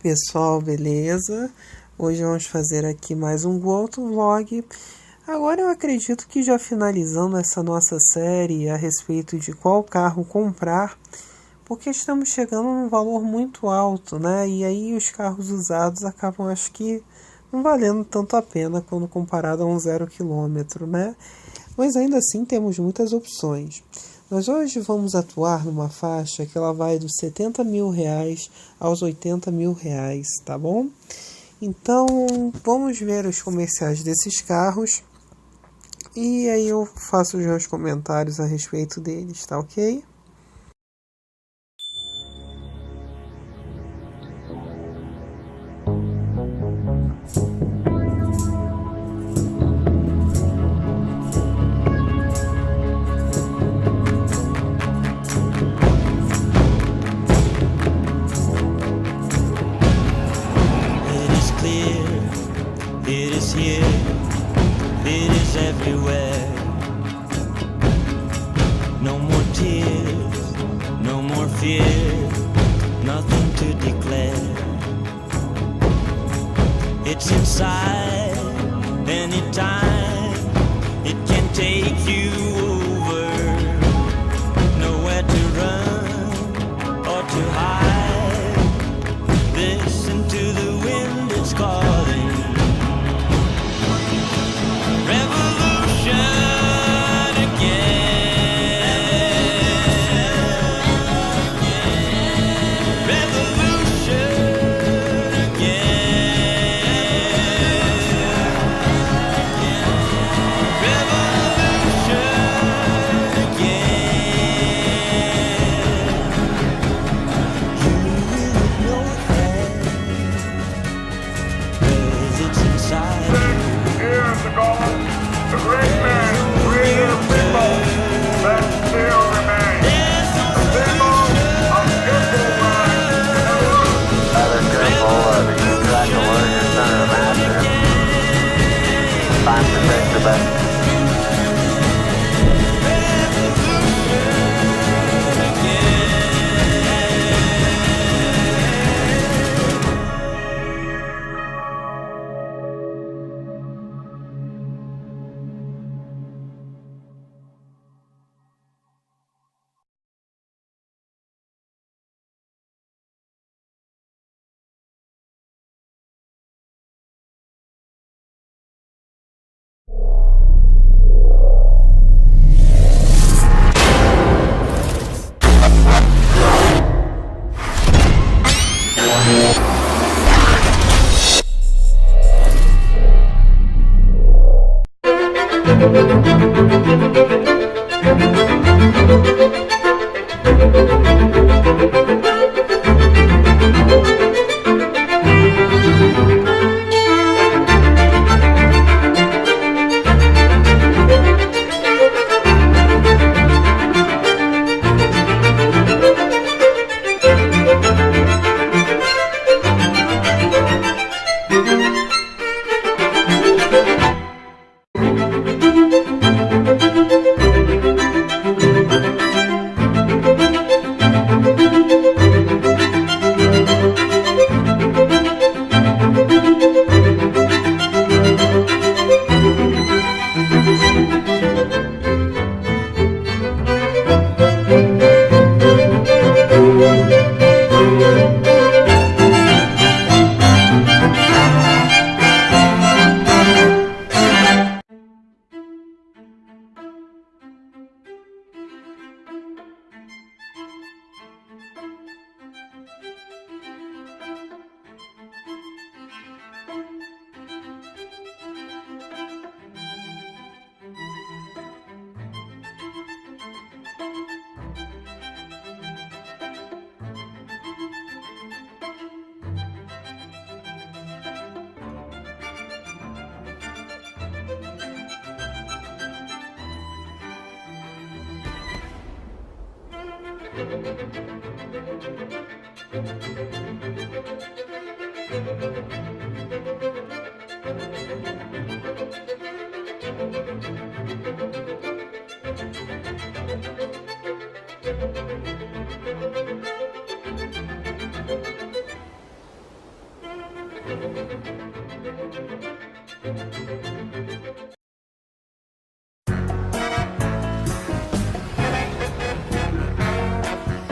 pessoal, beleza? Hoje vamos fazer aqui mais um outro vlog. Agora eu acredito que já finalizando essa nossa série a respeito de qual carro comprar, porque estamos chegando num valor muito alto, né? E aí os carros usados acabam, acho que, não valendo tanto a pena quando comparado a um 0 km, né? Mas ainda assim temos muitas opções. Nós hoje vamos atuar numa faixa que ela vai dos R$70 mil aos R$80 mil, tá bom? Então, vamos ver os comerciais desses carros e aí eu faço os meus comentários a respeito deles, tá ok? It is here, it is everywhere. No more tears, no more fear, nothing to declare. It's inside, anytime, it can take you over. Nowhere to run or to hide. Listen to the wind, it's calling.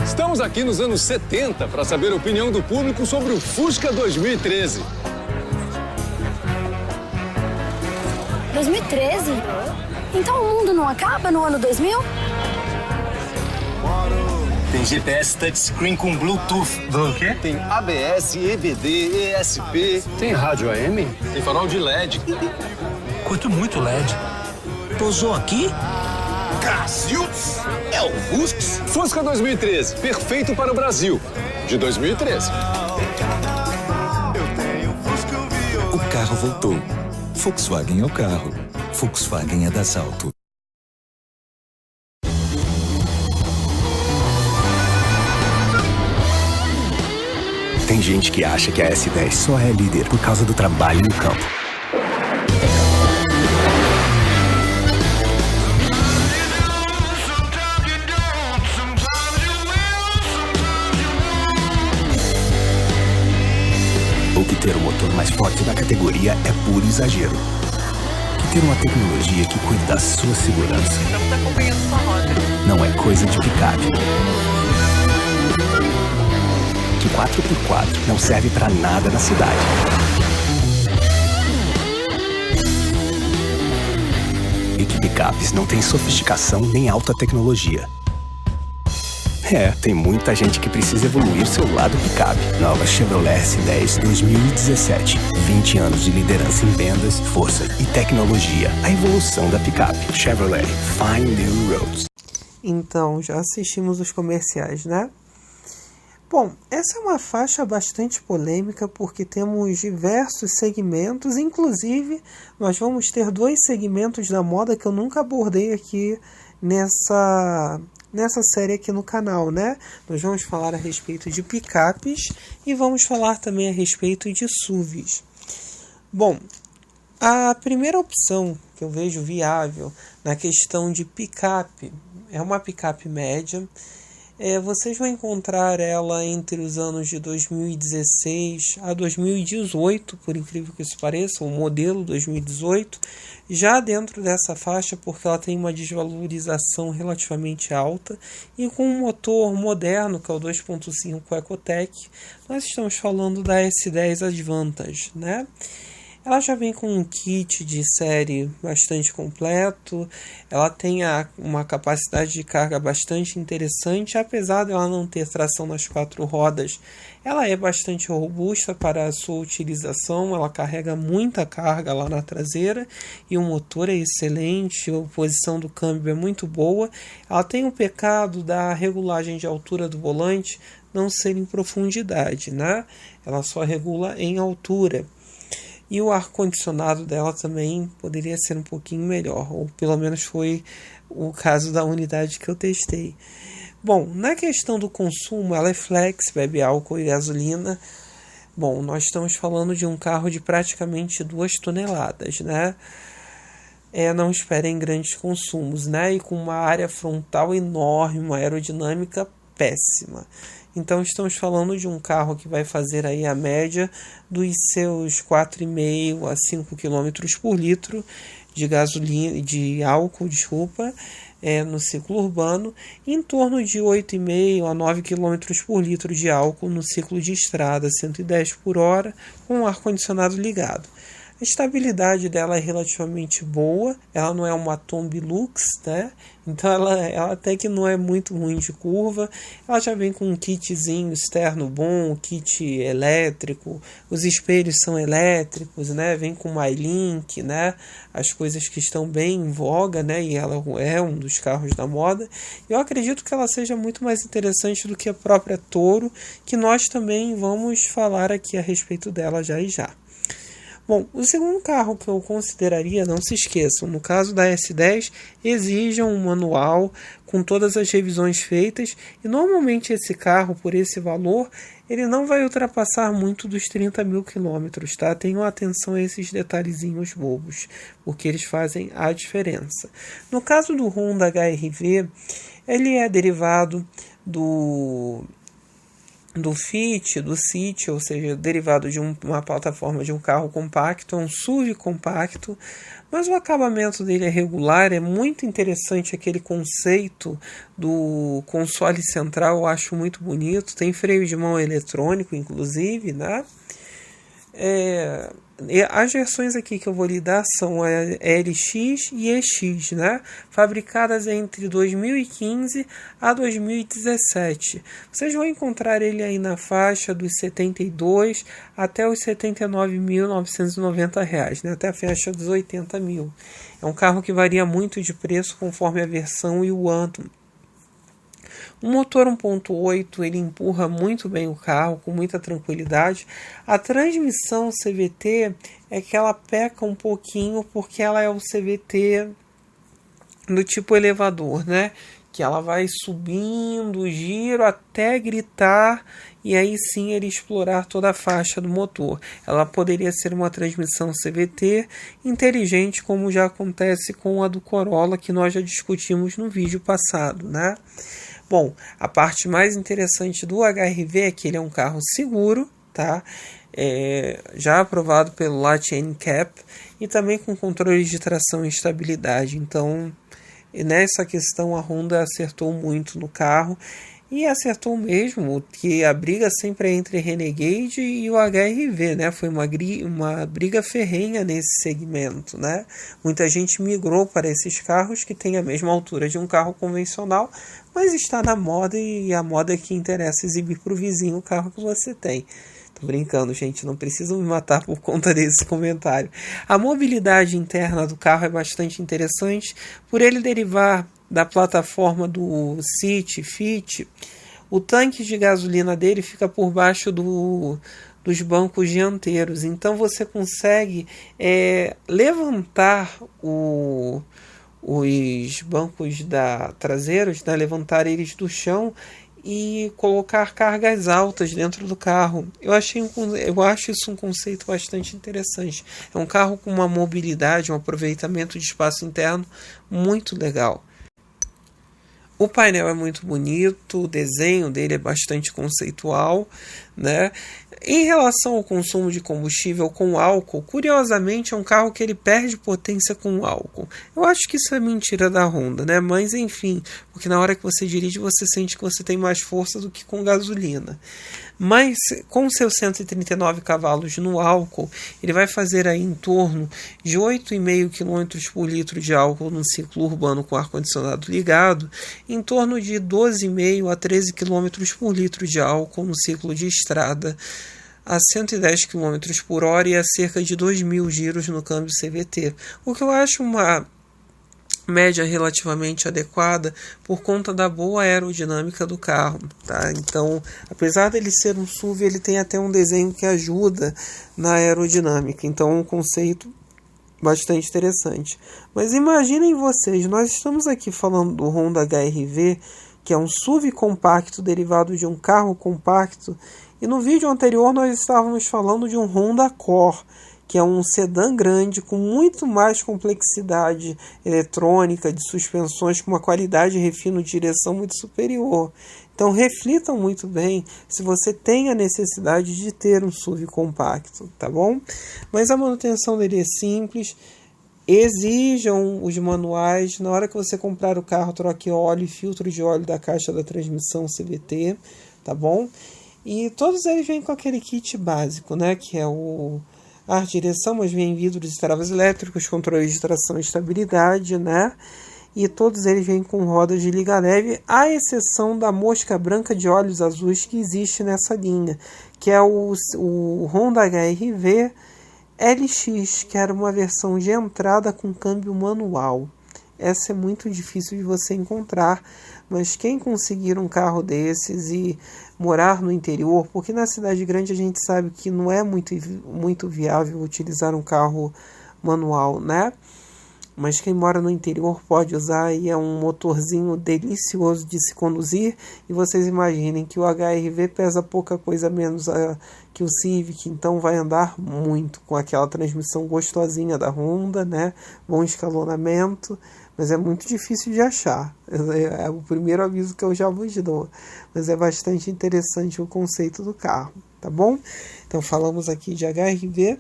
Estamos aqui nos anos 70 para saber a opinião do público sobre o Fusca 2013. 2013? Então o mundo não acaba no ano 2000? Tem GPS touchscreen com Bluetooth. O quê? Tem ABS, EBD, ESP. Tem rádio AM? Tem farol de LED. Curto muito LED. Pousou aqui? Cacildes! É o Fusca. Fusca 2013, perfeito para o Brasil. De 2013. O carro voltou. Volkswagen é o carro. Volkswagen é da Salto. Tem gente que acha que a S10 só é líder por causa do trabalho no campo. Ou que ter o motor mais forte da categoria é puro exagero. Que ter uma tecnologia que cuide da sua segurança não é coisa de picape. Que 4x4 não serve pra nada na cidade. E que picapes não tem sofisticação nem alta tecnologia. Tem muita gente que precisa evoluir seu lado picape. Nova Chevrolet S10 2017. 20 anos de liderança em vendas, força e tecnologia. A evolução da picape. Chevrolet. Find new roads. Então, já assistimos os comerciais, né? Bom, essa é uma faixa bastante polêmica porque temos diversos segmentos, inclusive nós vamos ter 2 segmentos da moda que eu nunca abordei aqui nessa série aqui no canal, né? Nós vamos falar a respeito de picapes e vamos falar também a respeito de SUVs. Bom, a primeira opção que eu vejo viável na questão de picape é uma picape média. Vocês vão encontrar ela entre os anos de 2016 a 2018, por incrível que isso pareça, o modelo 2018, já dentro dessa faixa, porque ela tem uma desvalorização relativamente alta, e com um motor moderno, que é o 2.5 Ecotec, nós estamos falando da S10 Advantage, né? Ela já vem com um kit de série bastante completo, ela tem uma capacidade de carga bastante interessante, apesar de ela não ter tração nas 4 rodas, ela é bastante robusta para a sua utilização, ela carrega muita carga lá na traseira e o motor é excelente, a posição do câmbio é muito boa, ela tem o pecado da regulagem de altura do volante não ser em profundidade, né? Ela só regula em altura. E o ar-condicionado dela também poderia ser um pouquinho melhor, ou pelo menos foi o caso da unidade que eu testei. Bom, na questão do consumo, ela é flex, bebe álcool e gasolina. Bom, nós estamos falando de um carro de praticamente 2 toneladas, né? Não esperem grandes consumos, né? E com uma área frontal enorme, uma aerodinâmica péssima. Então estamos falando de um carro que vai fazer aí a média dos seus 4,5 a 5 km por litro de gasolina, de álcool, no ciclo urbano, em torno de 8,5 a 9 km por litro de álcool no ciclo de estrada, 110 por hora, com o ar-condicionado ligado. A estabilidade dela é relativamente boa, ela não é uma Tombi Lux, né? Então ela até que não é muito ruim de curva, ela já vem com um kitzinho externo bom, kit elétrico, os espelhos são elétricos, né? Vem com MyLink, né? As coisas que estão bem em voga, né? E ela é um dos carros da moda. Eu acredito que ela seja muito mais interessante do que a própria Toro, que nós também vamos falar aqui a respeito dela já e já. Bom, o segundo carro que eu consideraria, não se esqueçam, no caso da S10, exijam um manual com todas as revisões feitas e normalmente esse carro, por esse valor, ele não vai ultrapassar muito dos 30 mil quilômetros, tá? Tenham atenção a esses detalhezinhos bobos, porque eles fazem a diferença. No caso do Honda HR-V, ele é derivado do do Fit, do City, ou seja, derivado de uma plataforma de um carro compacto, é um SUV compacto, mas o acabamento dele é regular, é muito interessante aquele conceito do console central, eu acho muito bonito, tem freio de mão eletrônico, inclusive, né? As versões aqui que eu vou lhe dar são a LX e EX, né? Fabricadas entre 2015 a 2017. Vocês vão encontrar ele aí na faixa dos 72 até os R$ 79.990, né? Até a faixa dos 80 mil. É um carro que varia muito de preço conforme a versão e o ano. O motor 1.8 ele empurra muito bem o carro, com muita tranquilidade. A transmissão CVT é que ela peca um pouquinho, porque ela é o CVT do tipo elevador, né? Que ela vai subindo o giro até gritar e aí sim ele explorar toda a faixa do motor. Ela poderia ser uma transmissão CVT inteligente, como já acontece com a do Corolla, que nós já discutimos no vídeo passado, né? Bom, a parte mais interessante do HR-V é que ele é um carro seguro, tá? Já aprovado pelo Lat NCAP e também com controles de tração e estabilidade. Então, nessa questão a Honda acertou muito no carro e acertou mesmo, que a briga sempre é entre Renegade e o HR-V, né? Foi uma briga ferrenha nesse segmento, né? Muita gente migrou para esses carros que têm a mesma altura de um carro convencional, mas está na moda e a moda é que interessa exibir para o vizinho o carro que você tem. Tô brincando, gente, não precisam me matar por conta desse comentário. A mobilidade interna do carro é bastante interessante, por ele derivar da plataforma do City, Fit. O tanque de gasolina dele fica por baixo dos bancos dianteiros, então você consegue levantar os bancos traseiros, né, levantar eles do chão e colocar cargas altas dentro do carro. Eu acho isso um conceito bastante interessante. É um carro com uma mobilidade, um aproveitamento de espaço interno muito legal. O painel é muito bonito, o desenho dele é bastante conceitual, né? Em relação ao consumo de combustível com álcool, curiosamente é um carro que ele perde potência com álcool. Eu acho que isso é mentira da Honda, né? Mas enfim, porque na hora que você dirige você sente que você tem mais força do que com gasolina. Mas com seus 139 cavalos no álcool, ele vai fazer aí em torno de 8,5 km por litro de álcool no ciclo urbano com ar-condicionado ligado, em torno de 12,5 a 13 km por litro de álcool no ciclo de estrada a 110 km por hora e a cerca de 2.000 giros no câmbio CVT, o que eu acho uma média relativamente adequada por conta da boa aerodinâmica do carro, tá? Então, apesar dele ser um SUV, ele tem até um desenho que ajuda na aerodinâmica, então é um conceito bastante interessante. Mas imaginem vocês, nós estamos aqui falando do Honda HR-V, que é um SUV compacto derivado de um carro compacto, e no vídeo anterior nós estávamos falando de um Honda Accord, que é um sedã grande com muito mais complexidade eletrônica, de suspensões, com uma qualidade e refino de direção muito superior. Então reflitam muito bem se você tem a necessidade de ter um SUV compacto, tá bom? Mas a manutenção dele é simples. Exijam os manuais. Na hora que você comprar o carro, troque óleo e filtro de óleo da caixa da transmissão CVT, tá bom? E todos eles vêm com aquele kit básico, né? Que é o ar direção, mas vem vidros e travas elétricos, controles de tração e estabilidade, né? E todos eles vêm com rodas de liga leve, à exceção da mosca branca de olhos azuis que existe nessa linha, que é o Honda HR-V LX, que era uma versão de entrada com câmbio manual. Essa é muito difícil de você encontrar, mas quem conseguir um carro desses e morar no interior, porque na cidade grande a gente sabe que não é muito viável utilizar um carro manual, né? Mas quem mora no interior pode usar, e é um motorzinho delicioso de se conduzir. E vocês imaginem que o HR-V pesa pouca coisa menos que o Civic, então vai andar muito com aquela transmissão gostosinha da Honda, né? Bom escalonamento, mas é muito difícil de achar. É o primeiro aviso que eu já vos dou, mas é bastante interessante o conceito do carro, tá bom? Então falamos aqui de HR-V.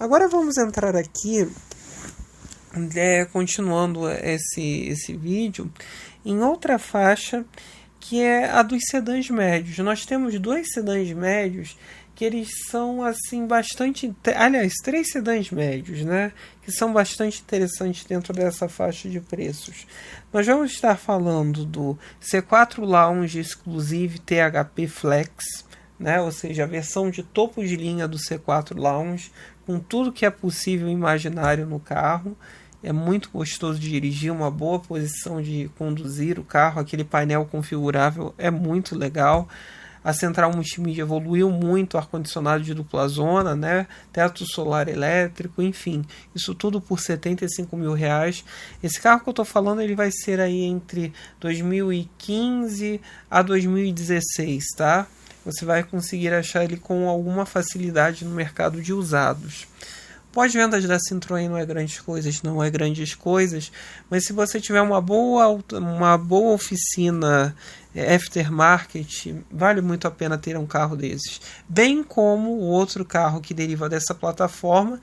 Agora vamos entrar aqui, continuando esse vídeo, em outra faixa, que é a dos sedãs médios. Nós temos 2 sedãs médios que eles são assim bastante, aliás, 3 sedãs médios, né, que são bastante interessantes dentro dessa faixa de preços. Nós vamos estar falando do C4 Lounge Exclusive THP Flex, né, ou seja, a versão de topo de linha do C4 Lounge, com tudo que é possível imaginário no carro. É muito gostoso de dirigir, uma boa posição de conduzir o carro, aquele painel configurável é muito legal. A central multimídia evoluiu muito, ar-condicionado de dupla zona, né? Teto solar elétrico, enfim, isso tudo por R$75 mil. Esse carro que eu estou falando, ele vai ser aí entre 2015 a 2016, tá? Você vai conseguir achar ele com alguma facilidade no mercado de usados. Pós-vendas da Citroën não é grandes coisas, mas se você tiver uma boa oficina aftermarket, vale muito a pena ter um carro desses. Bem como o outro carro que deriva dessa plataforma,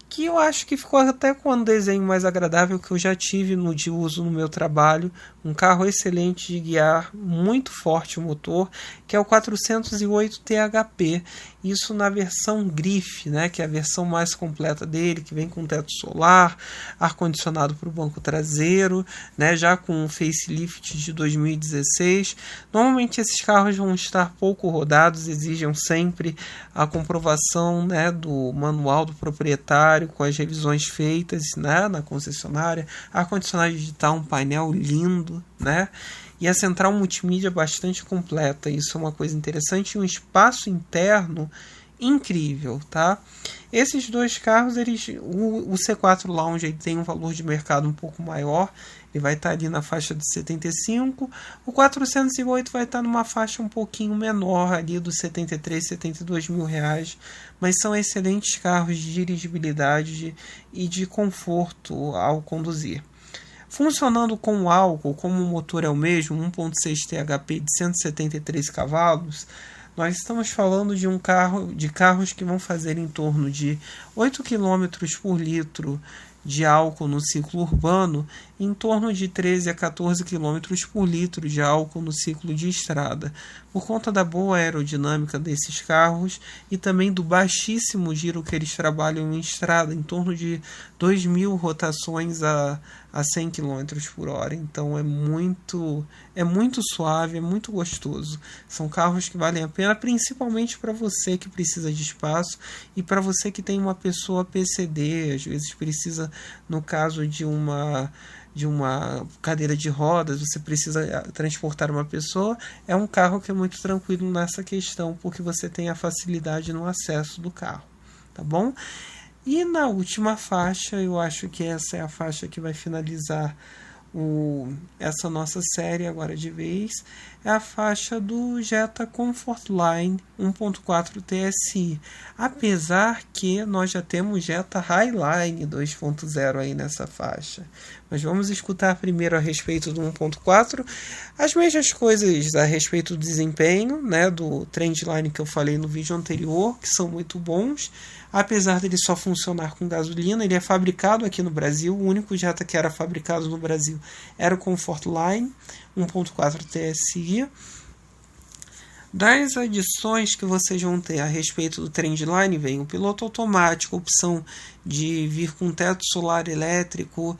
que eu acho que ficou até com um desenho mais agradável, que eu já tive de uso no meu trabalho, um carro excelente de guiar, muito forte o motor, que é o 408 THP, isso na versão Grife, né, que é a versão mais completa dele, que vem com teto solar, ar-condicionado para o banco traseiro, né, já com um facelift de 2016. Normalmente esses carros vão estar pouco rodados, exigem sempre a comprovação, né, do manual do proprietário, com as revisões feitas, né, na concessionária, ar-condicionado digital, um painel lindo, né, e a central multimídia bastante completa, isso é uma coisa interessante, e um espaço interno incrível, tá? Esses 2 carros, o C4 Lounge ele tem um valor de mercado um pouco maior, ele vai estar ali na faixa de 75, o 408 vai estar numa faixa um pouquinho menor ali dos 73, 72 mil reais, mas são excelentes carros de dirigibilidade e de conforto ao conduzir. Funcionando com álcool, como o motor é o mesmo, 1.6 THP de 173 cavalos, nós estamos falando de carros que vão fazer em torno de 8 km por litro de álcool no ciclo urbano, em torno de 13 a 14 km por litro de álcool no ciclo de estrada, por conta da boa aerodinâmica desses carros e também do baixíssimo giro que eles trabalham em estrada, em torno de 2.000 rotações a 100 km por hora. Então é muito suave, é muito gostoso. São carros que valem a pena, principalmente para você que precisa de espaço e para você que tem uma pessoa PCD, às vezes precisa, no caso de uma cadeira de rodas, você precisa transportar uma pessoa, é um carro que é muito tranquilo nessa questão, porque você tem a facilidade no acesso do carro, tá bom? E na última faixa, eu acho que essa é a faixa que vai finalizar essa nossa série agora de vez, é a faixa do Jetta Comfortline 1.4 TSI, apesar que nós já temos Jetta Highline 2.0 aí nessa faixa. Mas vamos escutar primeiro a respeito do 1.4, as mesmas coisas a respeito do desempenho, né, do Trendline que eu falei no vídeo anterior, que são muito bons. Apesar dele só funcionar com gasolina, ele é fabricado aqui no Brasil. O único Jetta que era fabricado no Brasil era o Comfortline 1.4 TSI. Das adições que vocês vão ter a respeito do Trendline, vem o piloto automático, opção de vir com teto solar elétrico,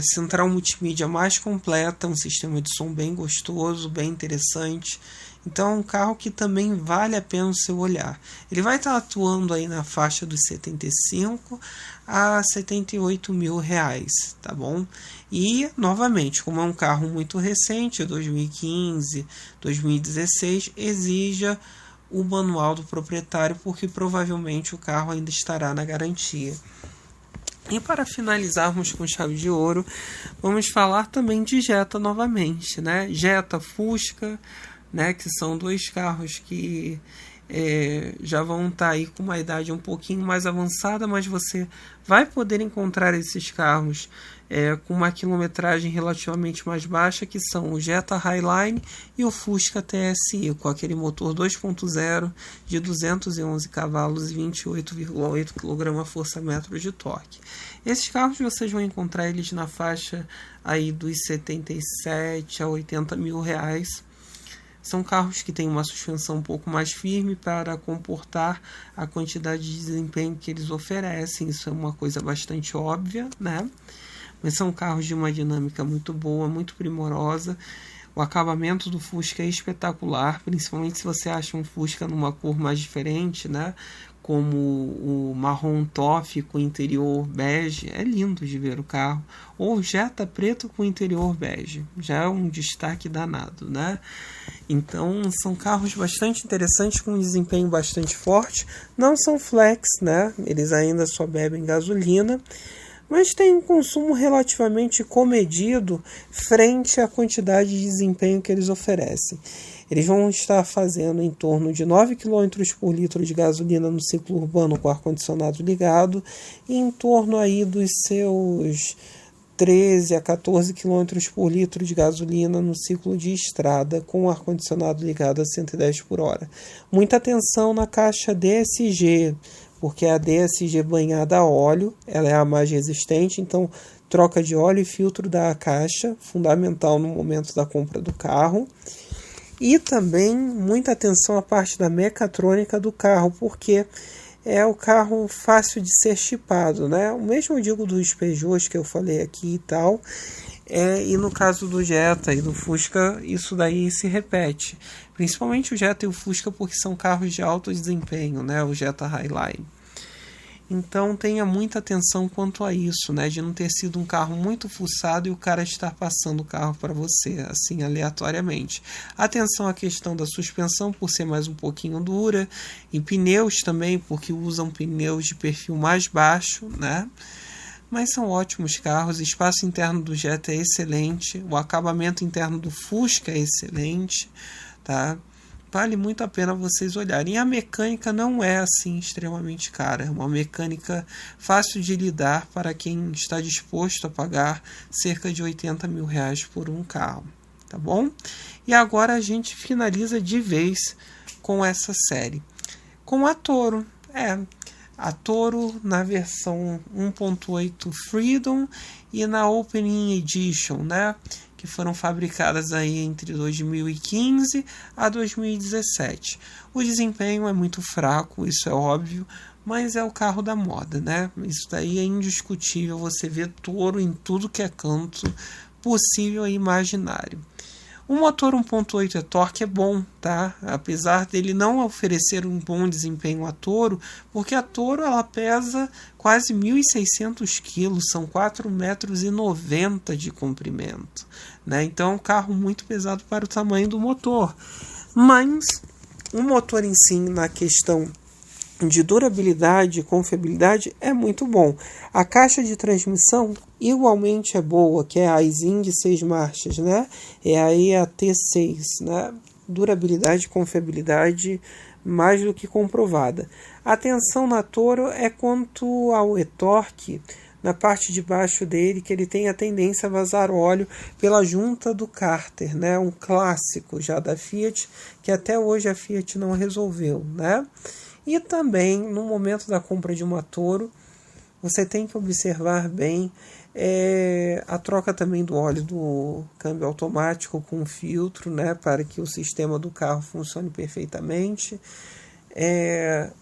central multimídia mais completa, um sistema de som bem gostoso, bem interessante. Então é um carro que também vale a pena o seu olhar. Ele vai estar atuando aí na faixa dos 75 a 78 mil reais, tá bom? E, novamente, como é um carro muito recente, 2015, 2016, exija o manual do proprietário, porque provavelmente o carro ainda estará na garantia. E para finalizarmos com chave de ouro, vamos falar também de Jetta novamente, né? Jetta, Fusca, né, que são 2 carros que já vão estar aí com uma idade um pouquinho mais avançada, mas você vai poder encontrar esses carros com uma quilometragem relativamente mais baixa, que são o Jetta Highline e o Fusca TSI, com aquele motor 2.0 de 211 cavalos e 28,8 kgfm de torque. Esses carros vocês vão encontrar eles na faixa aí dos 77 a 80 mil reais. São carros que têm uma suspensão um pouco mais firme para comportar a quantidade de desempenho que eles oferecem. Isso é uma coisa bastante óbvia, né? Mas são carros de uma dinâmica muito boa, muito primorosa. O acabamento do Fusca é espetacular, principalmente se você acha um Fusca numa cor mais diferente, né? Como o marrom toffee com interior bege, é lindo de ver o carro. Ou Jetta preto com interior bege, já é um destaque danado, né? Então são carros bastante interessantes, com um desempenho bastante forte. Não são flex, né? Eles ainda só bebem gasolina, mas tem um consumo relativamente comedido frente à quantidade de desempenho que eles oferecem. Eles vão estar fazendo em torno de 9 km por litro de gasolina no ciclo urbano com ar-condicionado ligado, e em torno aí dos seus 13 a 14 km por litro de gasolina no ciclo de estrada com ar-condicionado ligado a 110 por hora. Muita atenção na caixa DSG, porque a DSG banhada a óleo, ela é a mais resistente, então troca de óleo e filtro da caixa, fundamental no momento da compra do carro. E também muita atenção à parte da mecatrônica do carro, porque é o carro fácil de ser chipado, né? O mesmo eu digo dos Peugeots que eu falei aqui e tal, e no caso do Jetta e do Fusca, isso daí se repete. Principalmente o Jetta e o Fusca, porque são carros de alto desempenho, né? O Jetta Highline. Então tenha muita atenção quanto a isso, né? De não ter sido um carro muito fuçado e o cara estar passando o carro para você, assim, aleatoriamente. Atenção à questão da suspensão, por ser mais um pouquinho dura, e pneus também, porque usam pneus de perfil mais baixo, né? Mas são ótimos carros. O espaço interno do Jetta é excelente, o acabamento interno do Fusca é excelente, tá? Vale muito a pena vocês olharem. E a mecânica não é assim extremamente cara. É uma mecânica fácil de lidar para quem está disposto a pagar cerca de 80 mil reais por um carro. Tá bom? E agora a gente finaliza de vez com essa série. Com a Toro. A Toro na versão 1.8 Freedom e na Opening Edition, né? Que foram fabricadas aí entre 2015 a 2017. O desempenho é muito fraco, isso é óbvio, mas é o carro da moda, né? Isso daí é indiscutível, você vê Toro em tudo que é canto possível e imaginário. O motor 1.8 torque é bom, tá? Apesar dele não oferecer um bom desempenho a Toro, porque a Toro ela pesa quase 1.600 kg, são 4,90 metros de comprimento, né? Então é um carro muito pesado para o tamanho do motor. Mas o motor em si, na questão de durabilidade e confiabilidade, é muito bom. A caixa de transmissão igualmente é boa, que é a Aisin de 6 marchas, né? É aí a T6, né? Durabilidade e confiabilidade mais do que comprovada. A atenção na Toro é quanto ao e-torque, na parte de baixo dele, que ele tem a tendência a vazar óleo pela junta do cárter, né? Um clássico já da Fiat, que até hoje a Fiat não resolveu, né? E também, no momento da compra de uma Toro, você tem que observar bem a troca também do óleo do câmbio automático com filtro, né, para que o sistema do carro funcione perfeitamente.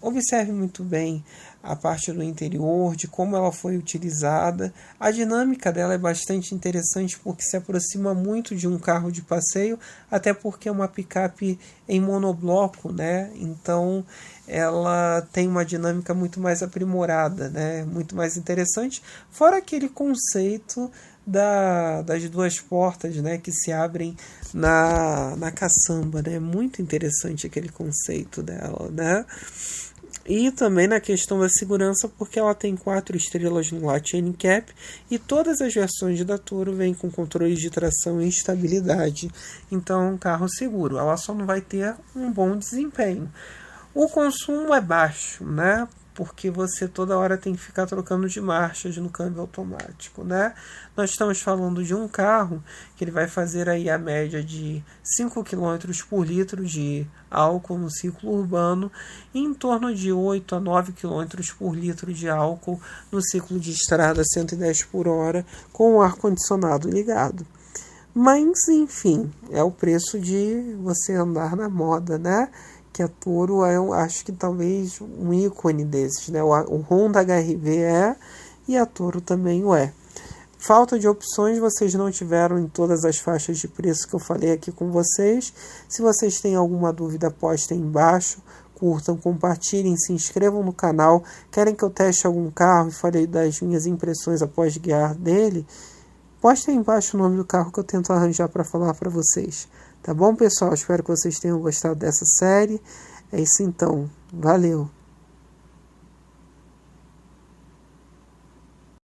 Observe muito bem a parte do interior, de como ela foi utilizada. A dinâmica dela é bastante interessante, porque se aproxima muito de um carro de passeio, até porque é uma picape em monobloco, né? Então ela tem uma dinâmica muito mais aprimorada, né? Muito mais interessante, fora aquele conceito das duas portas, né, que se abrem na caçamba, né? Muito interessante aquele conceito dela, né? E também na questão da segurança, porque ela tem 4 estrelas no Latch NCAP e todas as versões da Toro vêm com controles de tração e estabilidade. Então é um carro seguro, ela só não vai ter um bom desempenho. O consumo é baixo, né? Porque você toda hora tem que ficar trocando de marchas no câmbio automático, né? Nós estamos falando de um carro que ele vai fazer aí a média de 5 km por litro de álcool no ciclo urbano e em torno de 8 a 9 km por litro de álcool no ciclo de estrada 110 por hora com o ar-condicionado ligado. Mas, enfim, é o preço de você andar na moda, né? Que a Toro é, eu acho que talvez um ícone desses, né? O Honda HR-V é e a Toro também o é. Falta de opções vocês não tiveram em todas as faixas de preço que eu falei aqui com vocês. Se vocês têm alguma dúvida, postem embaixo, curtam, compartilhem, se inscrevam no canal. Querem que eu teste algum carro e fale das minhas impressões após guiar dele? Postem embaixo o nome do carro que eu tento arranjar para falar para vocês. Tá bom, pessoal? Espero que vocês tenham gostado dessa série. É isso então. Valeu!